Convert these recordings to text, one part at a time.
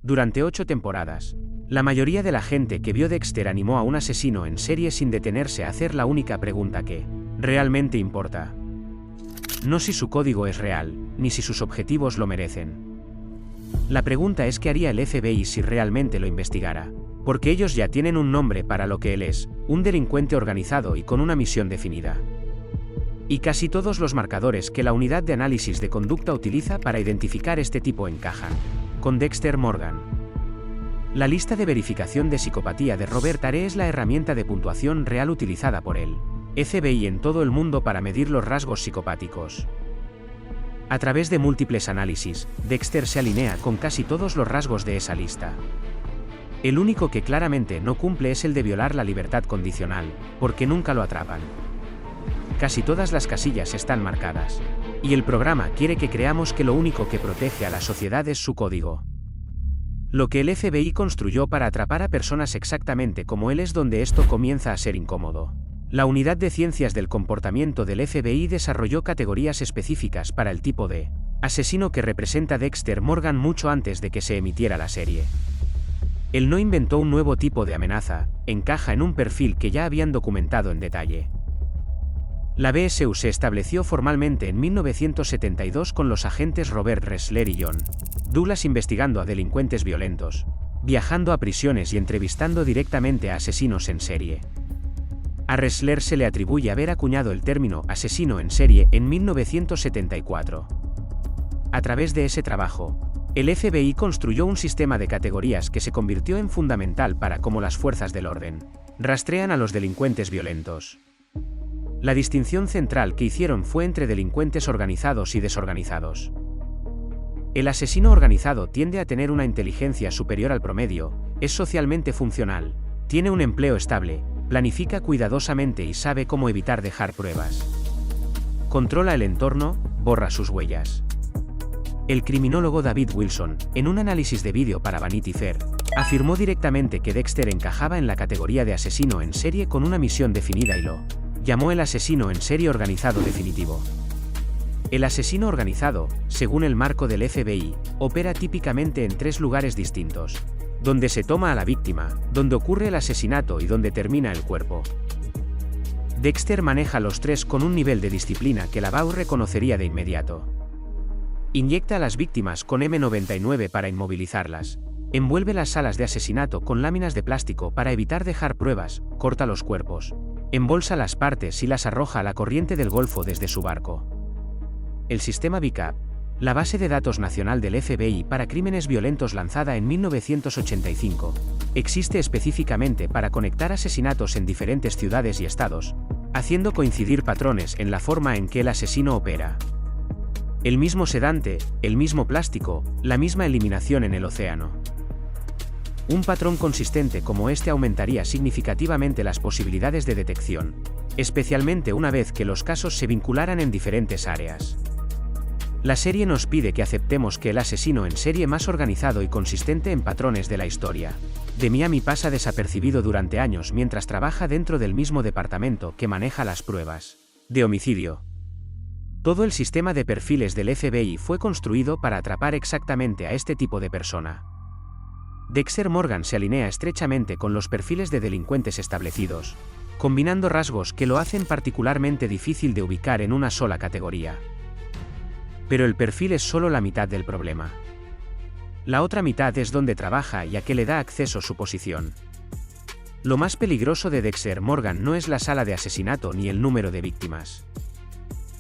Durante 8 temporadas, la mayoría de la gente que vio Dexter animó a un asesino en serie sin detenerse a hacer la única pregunta que realmente importa. No si su código es real, ni si sus objetivos lo merecen. La pregunta es qué haría el FBI si realmente lo investigara, porque ellos ya tienen un nombre para lo que él es, un delincuente organizado y con una misión definida. Y casi todos los marcadores que la unidad de análisis de conducta utiliza para identificar este tipo encajan con Dexter Morgan. La lista de verificación de psicopatía de Robert Hare es la herramienta de puntuación real utilizada por el FBI en todo el mundo para medir los rasgos psicopáticos. A través de múltiples análisis, Dexter se alinea con casi todos los rasgos de esa lista. El único que claramente no cumple es el de violar la libertad condicional, porque nunca lo atrapan. Casi todas las casillas están marcadas, y el programa quiere que creamos que lo único que protege a la sociedad es su código. Lo que el FBI construyó para atrapar a personas exactamente como él es donde esto comienza a ser incómodo. La unidad de ciencias del comportamiento del FBI desarrolló categorías específicas para el tipo de asesino que representa Dexter Morgan mucho antes de que se emitiera la serie. Él no inventó un nuevo tipo de amenaza, encaja en un perfil que ya habían documentado en detalle. La BSU se estableció formalmente en 1972 con los agentes Robert Ressler y John Douglas investigando a delincuentes violentos, viajando a prisiones y entrevistando directamente a asesinos en serie. A Ressler se le atribuye haber acuñado el término asesino en serie en 1974. A través de ese trabajo, el FBI construyó un sistema de categorías que se convirtió en fundamental para cómo las fuerzas del orden rastrean a los delincuentes violentos. La distinción central que hicieron fue entre delincuentes organizados y desorganizados. El asesino organizado tiende a tener una inteligencia superior al promedio, es socialmente funcional, tiene un empleo estable, planifica cuidadosamente y sabe cómo evitar dejar pruebas. Controla el entorno, borra sus huellas. El criminólogo David Wilson, en un análisis de vídeo para Vanity Fair, afirmó directamente que Dexter encajaba en la categoría de asesino en serie con una misión definida y lo llamó el asesino en serie organizado definitivo. El asesino organizado, según el marco del FBI, opera típicamente en 3 lugares distintos: donde se toma a la víctima, donde ocurre el asesinato y donde termina el cuerpo. Dexter maneja los 3 con un nivel de disciplina que la BAU reconocería de inmediato. Inyecta a las víctimas con M99 para inmovilizarlas, envuelve las salas de asesinato con láminas de plástico para evitar dejar pruebas, corta los cuerpos, embolsa las partes y las arroja a la corriente del Golfo desde su barco. El sistema BICAP, la base de datos nacional del FBI para crímenes violentos lanzada en 1985, existe específicamente para conectar asesinatos en diferentes ciudades y estados, haciendo coincidir patrones en la forma en que el asesino opera. El mismo sedante, el mismo plástico, la misma eliminación en el océano. Un patrón consistente como este aumentaría significativamente las posibilidades de detección, especialmente una vez que los casos se vincularan en diferentes áreas. La serie nos pide que aceptemos que el asesino en serie más organizado y consistente en patrones de la historia de Miami pasa desapercibido durante años mientras trabaja dentro del mismo departamento que maneja las pruebas de homicidio. Todo el sistema de perfiles del FBI fue construido para atrapar exactamente a este tipo de persona. Dexter Morgan se alinea estrechamente con los perfiles de delincuentes establecidos, combinando rasgos que lo hacen particularmente difícil de ubicar en una sola categoría. Pero el perfil es solo la mitad del problema. La otra mitad es donde trabaja y a qué le da acceso su posición. Lo más peligroso de Dexter Morgan no es la sala de asesinato ni el número de víctimas.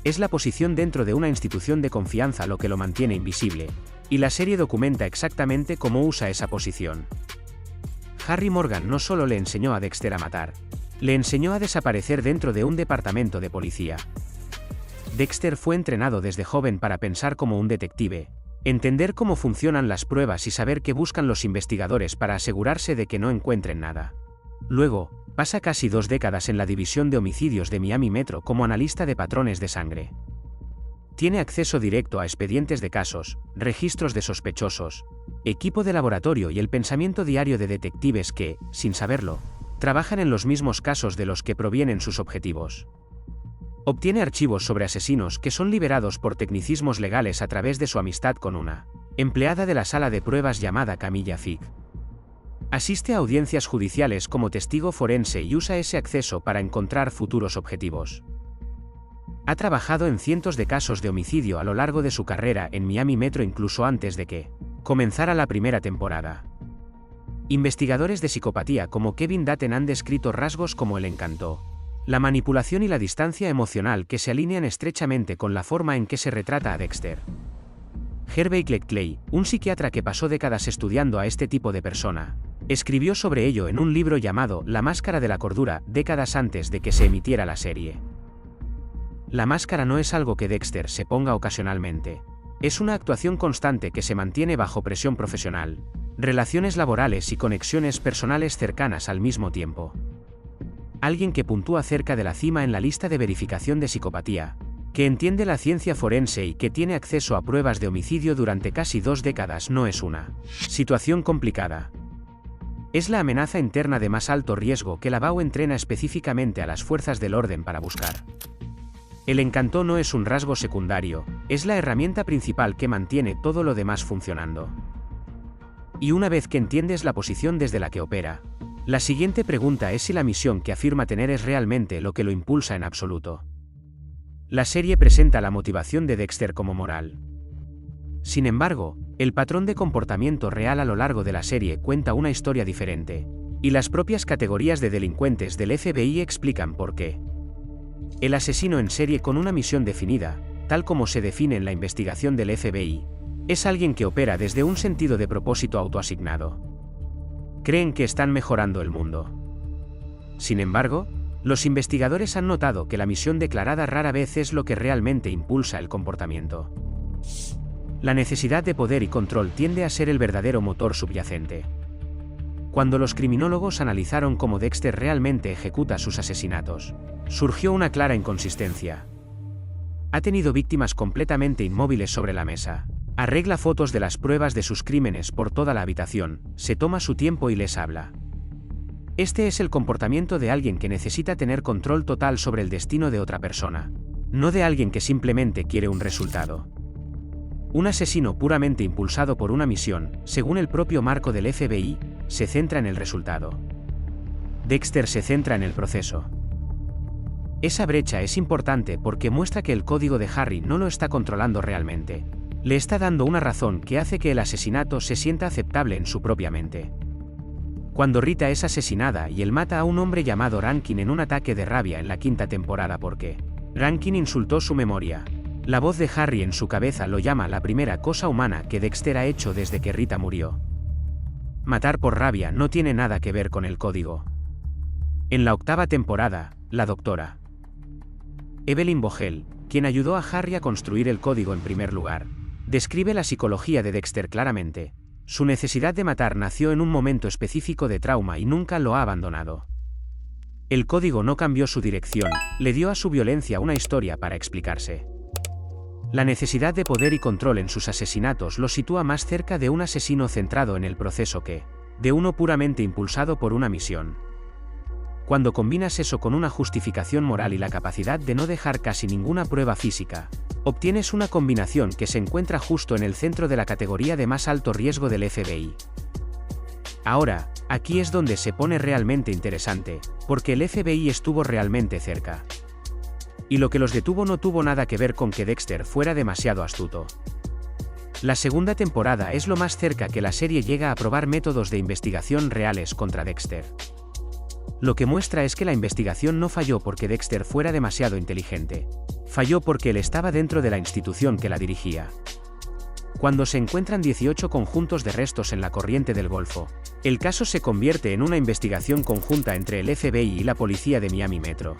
Es la posición dentro de una institución de confianza lo que lo mantiene invisible, y la serie documenta exactamente cómo usa esa posición. Harry Morgan no solo le enseñó a Dexter a matar, le enseñó a desaparecer dentro de un departamento de policía. Dexter fue entrenado desde joven para pensar como un detective, entender cómo funcionan las pruebas y saber qué buscan los investigadores para asegurarse de que no encuentren nada. Luego, pasa casi 2 décadas en la División de Homicidios de Miami Metro como analista de patrones de sangre. Tiene acceso directo a expedientes de casos, registros de sospechosos, equipo de laboratorio y el pensamiento diario de detectives que, sin saberlo, trabajan en los mismos casos de los que provienen sus objetivos. Obtiene archivos sobre asesinos que son liberados por tecnicismos legales a través de su amistad con una empleada de la sala de pruebas llamada Camilla Fick. Asiste a audiencias judiciales como testigo forense y usa ese acceso para encontrar futuros objetivos. Ha trabajado en cientos de casos de homicidio a lo largo de su carrera en Miami Metro incluso antes de que comenzara la primera temporada. Investigadores de psicopatía como Kevin Datten han descrito rasgos como el encanto, la manipulación y la distancia emocional que se alinean estrechamente con la forma en que se retrata a Dexter. Hervey Cleckley, un psiquiatra que pasó décadas estudiando a este tipo de persona, escribió sobre ello en un libro llamado La Máscara de la Cordura, décadas antes de que se emitiera la serie. La máscara no es algo que Dexter se ponga ocasionalmente. Es una actuación constante que se mantiene bajo presión profesional, relaciones laborales y conexiones personales cercanas al mismo tiempo. Alguien que puntúa cerca de la cima en la lista de verificación de psicopatía, que entiende la ciencia forense y que tiene acceso a pruebas de homicidio durante casi 2 décadas no es una situación complicada. Es la amenaza interna de más alto riesgo que la BAU entrena específicamente a las fuerzas del orden para buscar. El encanto no es un rasgo secundario, es la herramienta principal que mantiene todo lo demás funcionando. Y una vez que entiendes la posición desde la que opera, la siguiente pregunta es si la misión que afirma tener es realmente lo que lo impulsa en absoluto. La serie presenta la motivación de Dexter como moral. Sin embargo, el patrón de comportamiento real a lo largo de la serie cuenta una historia diferente, y las propias categorías de delincuentes del FBI explican por qué. El asesino en serie con una misión definida, tal como se define en la investigación del FBI, es alguien que opera desde un sentido de propósito autoasignado. Creen que están mejorando el mundo. Sin embargo, los investigadores han notado que la misión declarada rara vez es lo que realmente impulsa el comportamiento. La necesidad de poder y control tiende a ser el verdadero motor subyacente. Cuando los criminólogos analizaron cómo Dexter realmente ejecuta sus asesinatos, surgió una clara inconsistencia. Ha tenido víctimas completamente inmóviles sobre la mesa. Arregla fotos de las pruebas de sus crímenes por toda la habitación, se toma su tiempo y les habla. Este es el comportamiento de alguien que necesita tener control total sobre el destino de otra persona, no de alguien que simplemente quiere un resultado. Un asesino puramente impulsado por una misión, según el propio marco del FBI, se centra en el resultado. Dexter se centra en el proceso. Esa brecha es importante porque muestra que el código de Harry no lo está controlando realmente. Le está dando una razón que hace que el asesinato se sienta aceptable en su propia mente. Cuando Rita es asesinada y él mata a un hombre llamado Rankin en un ataque de rabia en la 5ª temporada porque Rankin insultó su memoria, la voz de Harry en su cabeza lo llama la primera cosa humana que Dexter ha hecho desde que Rita murió. Matar por rabia no tiene nada que ver con el código. En la 8ª temporada, la doctora Evelyn Vogel, quien ayudó a Harry a construir el código en primer lugar, describe la psicología de Dexter claramente. Su necesidad de matar nació en un momento específico de trauma y nunca lo ha abandonado. El código no cambió su dirección, le dio a su violencia una historia para explicarse. La necesidad de poder y control en sus asesinatos lo sitúa más cerca de un asesino centrado en el proceso que de uno puramente impulsado por una misión. Cuando combinas eso con una justificación moral y la capacidad de no dejar casi ninguna prueba física, obtienes una combinación que se encuentra justo en el centro de la categoría de más alto riesgo del FBI. Ahora, aquí es donde se pone realmente interesante, porque el FBI estuvo realmente cerca. Y lo que los detuvo no tuvo nada que ver con que Dexter fuera demasiado astuto. La 2ª temporada es lo más cerca que la serie llega a probar métodos de investigación reales contra Dexter. Lo que muestra es que la investigación no falló porque Dexter fuera demasiado inteligente. Falló porque él estaba dentro de la institución que la dirigía. Cuando se encuentran 18 conjuntos de restos en la corriente del Golfo, el caso se convierte en una investigación conjunta entre el FBI y la policía de Miami Metro.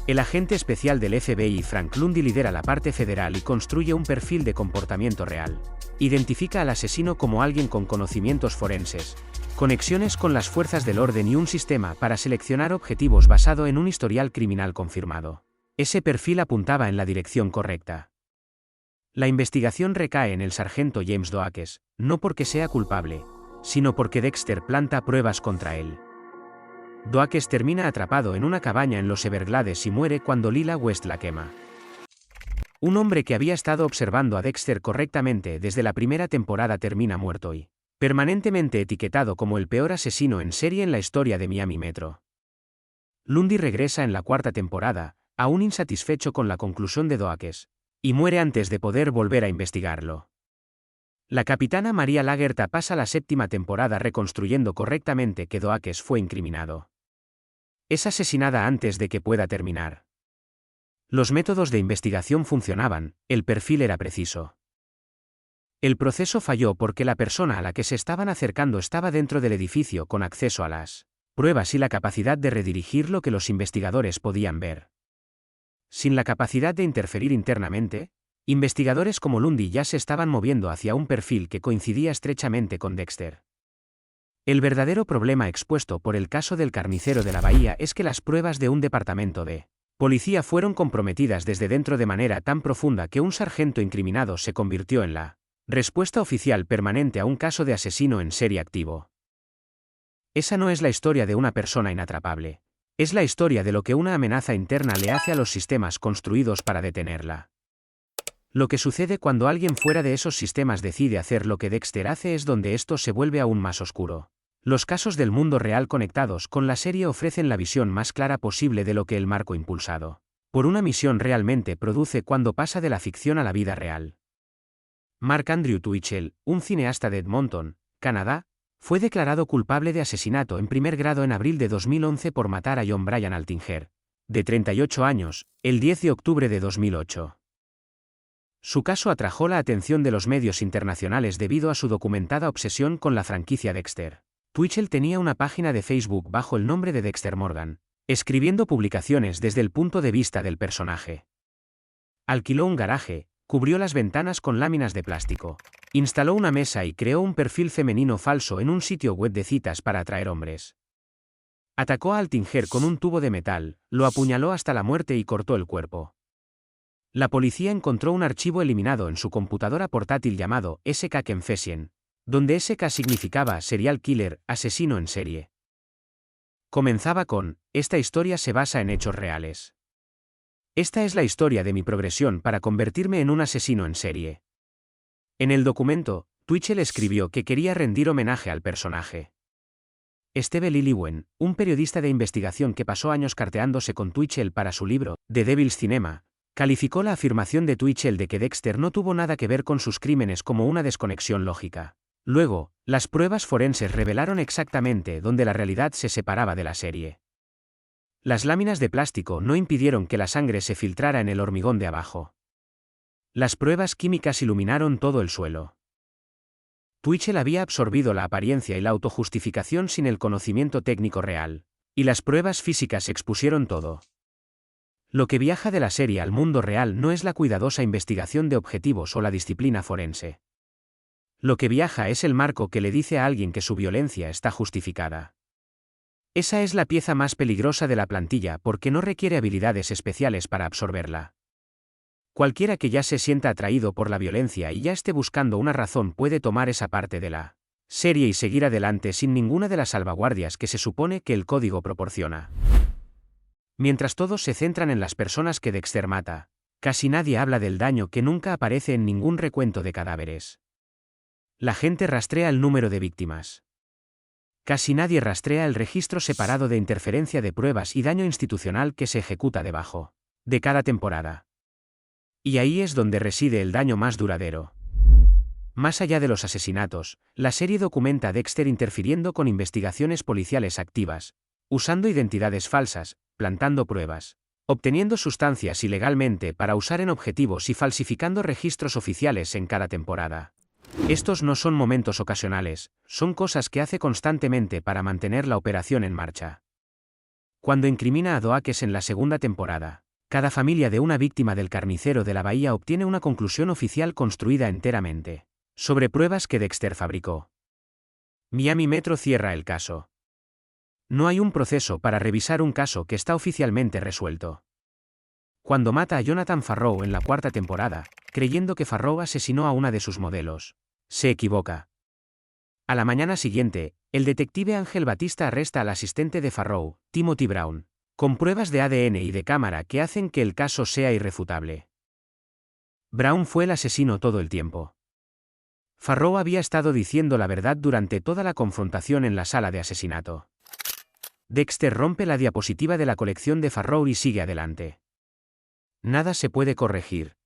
El agente especial del FBI Frank Lundy lidera la parte federal y construye un perfil de comportamiento real. Identifica al asesino como alguien con conocimientos forenses, conexiones con las fuerzas del orden y un sistema para seleccionar objetivos basado en un historial criminal confirmado. Ese perfil apuntaba en la dirección correcta. La investigación recae en el sargento James Doakes, no porque sea culpable, sino porque Dexter planta pruebas contra él. Doakes termina atrapado en una cabaña en los Everglades y muere cuando Lila West la quema. Un hombre que había estado observando a Dexter correctamente desde la primera temporada termina muerto y permanentemente etiquetado como el peor asesino en serie en la historia de Miami Metro. Lundy regresa en la cuarta temporada, aún insatisfecho con la conclusión de Doakes, y muere antes de poder volver a investigarlo. La capitana María Lagerta pasa la séptima temporada reconstruyendo correctamente que Doakes fue incriminado. Es asesinada antes de que pueda terminar. Los métodos de investigación funcionaban, el perfil era preciso. El proceso falló porque la persona a la que se estaban acercando estaba dentro del edificio con acceso a las pruebas y la capacidad de redirigir lo que los investigadores podían ver. Sin la capacidad de interferir internamente, investigadores como Lundy ya se estaban moviendo hacia un perfil que coincidía estrechamente con Dexter. El verdadero problema expuesto por el caso del carnicero de la bahía es que las pruebas de un departamento de policía fueron comprometidas desde dentro de manera tan profunda que un sargento incriminado se convirtió en la respuesta oficial permanente a un caso de asesino en serie activo. Esa no es la historia de una persona inatrapable. Es la historia de lo que una amenaza interna le hace a los sistemas construidos para detenerla. Lo que sucede cuando alguien fuera de esos sistemas decide hacer lo que Dexter hace es donde esto se vuelve aún más oscuro. Los casos del mundo real conectados con la serie ofrecen la visión más clara posible de lo que el marco impulsado por una misión realmente produce cuando pasa de la ficción a la vida real. Mark Andrew Twichell, un cineasta de Edmonton, Canadá, fue declarado culpable de asesinato en primer grado en abril de 2011 por matar a John Brian Altinger, de 38 años, el 10 de octubre de 2008. Su caso atrajo la atención de los medios internacionales debido a su documentada obsesión con la franquicia Dexter. Twichell tenía una página de Facebook bajo el nombre de Dexter Morgan, escribiendo publicaciones desde el punto de vista del personaje. Alquiló un garaje, cubrió las ventanas con láminas de plástico, instaló una mesa y creó un perfil femenino falso en un sitio web de citas para atraer hombres. Atacó a Altinger con un tubo de metal, lo apuñaló hasta la muerte y cortó el cuerpo. La policía encontró un archivo eliminado en su computadora portátil llamado SK Confession, donde SK significaba serial killer, asesino en serie. Comenzaba con: esta historia se basa en hechos reales. Esta es la historia de mi progresión para convertirme en un asesino en serie. En el documento, Twichell escribió que quería rendir homenaje al personaje. Steve Lillywhen, un periodista de investigación que pasó años carteándose con Twichell para su libro, The Devil's Cinema, calificó la afirmación de Twichell de que Dexter no tuvo nada que ver con sus crímenes como una desconexión lógica. Luego, las pruebas forenses revelaron exactamente dónde la realidad se separaba de la serie. Las láminas de plástico no impidieron que la sangre se filtrara en el hormigón de abajo. Las pruebas químicas iluminaron todo el suelo. Twichell había absorbido la apariencia y la autojustificación sin el conocimiento técnico real, y las pruebas físicas expusieron todo. Lo que viaja de la serie al mundo real no es la cuidadosa investigación de objetivos o la disciplina forense. Lo que viaja es el marco que le dice a alguien que su violencia está justificada. Esa es la pieza más peligrosa de la plantilla porque no requiere habilidades especiales para absorberla. Cualquiera que ya se sienta atraído por la violencia y ya esté buscando una razón puede tomar esa parte de la serie y seguir adelante sin ninguna de las salvaguardias que se supone que el código proporciona. Mientras todos se centran en las personas que Dexter mata, casi nadie habla del daño que nunca aparece en ningún recuento de cadáveres. La gente rastrea el número de víctimas. Casi nadie rastrea el registro separado de interferencia de pruebas y daño institucional que se ejecuta debajo de cada temporada. Y ahí es donde reside el daño más duradero. Más allá de los asesinatos, la serie documenta a Dexter interfiriendo con investigaciones policiales activas, usando identidades falsas, plantando pruebas, obteniendo sustancias ilegalmente para usar en objetivos y falsificando registros oficiales en cada temporada. Estos no son momentos ocasionales, son cosas que hace constantemente para mantener la operación en marcha. Cuando incrimina a Doakes en la segunda temporada, cada familia de una víctima del carnicero de la bahía obtiene una conclusión oficial construida enteramente sobre pruebas que Dexter fabricó. Miami Metro cierra el caso. No hay un proceso para revisar un caso que está oficialmente resuelto. Cuando mata a Jonathan Farrow en la cuarta temporada, creyendo que Farrow asesinó a una de sus modelos, se equivoca. A la mañana siguiente, el detective Ángel Batista arresta al asistente de Farrow, Timothy Brown, con pruebas de ADN y de cámara que hacen que el caso sea irrefutable. Brown fue el asesino todo el tiempo. Farrow había estado diciendo la verdad durante toda la confrontación en la sala de asesinato. Dexter rompe la diapositiva de la colección de Farrow y sigue adelante. Nada se puede corregir.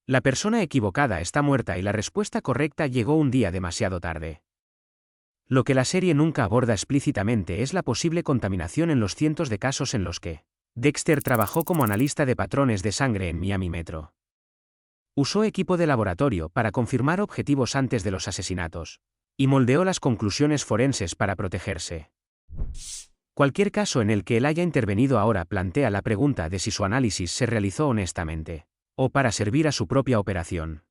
La persona equivocada está muerta y la respuesta correcta llegó un día demasiado tarde. Lo que la serie nunca aborda explícitamente es la posible contaminación en los cientos de casos en los que Dexter trabajó como analista de patrones de sangre en Miami Metro. Usó equipo de laboratorio para confirmar objetivos antes de los asesinatos, y moldeó las conclusiones forenses para protegerse. Cualquier caso en el que él haya intervenido ahora plantea la pregunta de si su análisis se realizó honestamente, o para servir a su propia operación.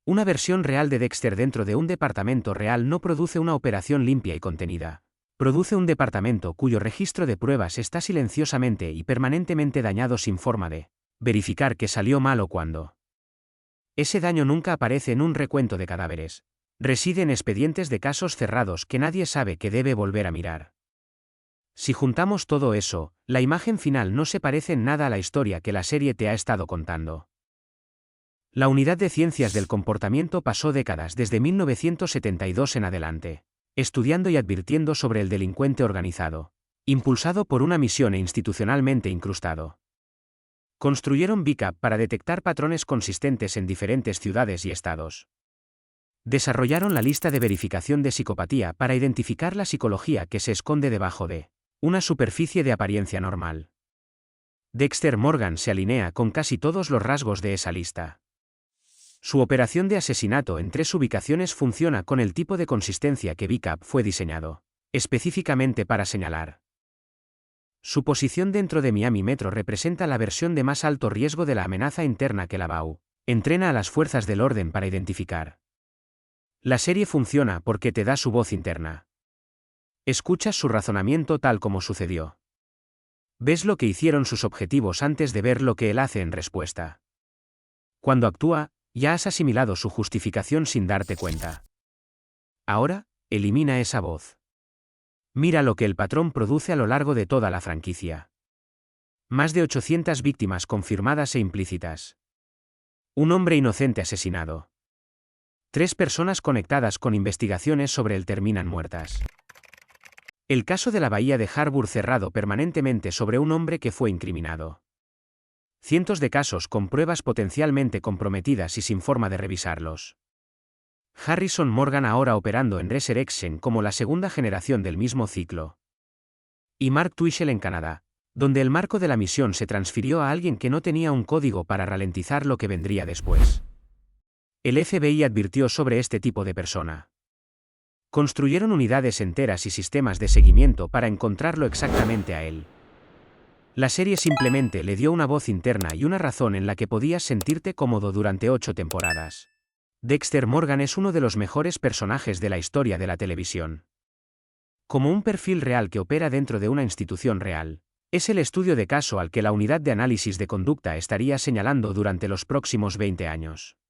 Una versión real de Dexter dentro de un departamento real no produce una operación limpia y contenida. Produce un departamento cuyo registro de pruebas está silenciosamente y permanentemente dañado sin forma de verificar que salió mal o cuándo. Ese daño nunca aparece en un recuento de cadáveres. Reside en expedientes de casos cerrados que nadie sabe que debe volver a mirar. Si juntamos todo eso, la imagen final no se parece en nada a la historia que la serie te ha estado contando. La unidad de ciencias del comportamiento pasó décadas desde 1972 en adelante, estudiando y advirtiendo sobre el delincuente organizado, impulsado por una misión e institucionalmente incrustado. Construyeron BICAP para detectar patrones consistentes en diferentes ciudades y estados. Desarrollaron la lista de verificación de psicopatía para identificar la psicología que se esconde debajo de una superficie de apariencia normal. Dexter Morgan se alinea con casi todos los rasgos de esa lista. Su operación de asesinato en 3 ubicaciones funciona con el tipo de consistencia que BICAP fue diseñado específicamente para señalar. Su posición dentro de Miami Metro representa la versión de más alto riesgo de la amenaza interna que la BAU entrena a las fuerzas del orden para identificar. La serie funciona porque te da su voz interna. Escuchas su razonamiento tal como sucedió. Ves lo que hicieron sus objetivos antes de ver lo que él hace en respuesta. Cuando actúa, ya has asimilado su justificación sin darte cuenta. Ahora, elimina esa voz. Mira lo que el patrón produce a lo largo de toda la franquicia. Más de 800 víctimas confirmadas e implícitas. Un hombre inocente asesinado. 3 personas conectadas con investigaciones sobre él terminan muertas. El caso de la bahía de Harbour cerrado permanentemente sobre un hombre que fue incriminado. Cientos de casos con pruebas potencialmente comprometidas y sin forma de revisarlos. Harrison Morgan ahora operando en Resurrection como la segunda generación del mismo ciclo. Y Mark Twitchell en Canadá, donde el marco de la misión se transfirió a alguien que no tenía un código para ralentizar lo que vendría después. El FBI advirtió sobre este tipo de persona. Construyeron unidades enteras y sistemas de seguimiento para encontrarlo exactamente a él. La serie simplemente le dio una voz interna y una razón en la que podías sentirte cómodo durante 8 temporadas. Dexter Morgan es uno de los mejores personajes de la historia de la televisión. Como un perfil real que opera dentro de una institución real, es el estudio de caso al que la unidad de análisis de conducta estaría señalando durante los próximos 20 años.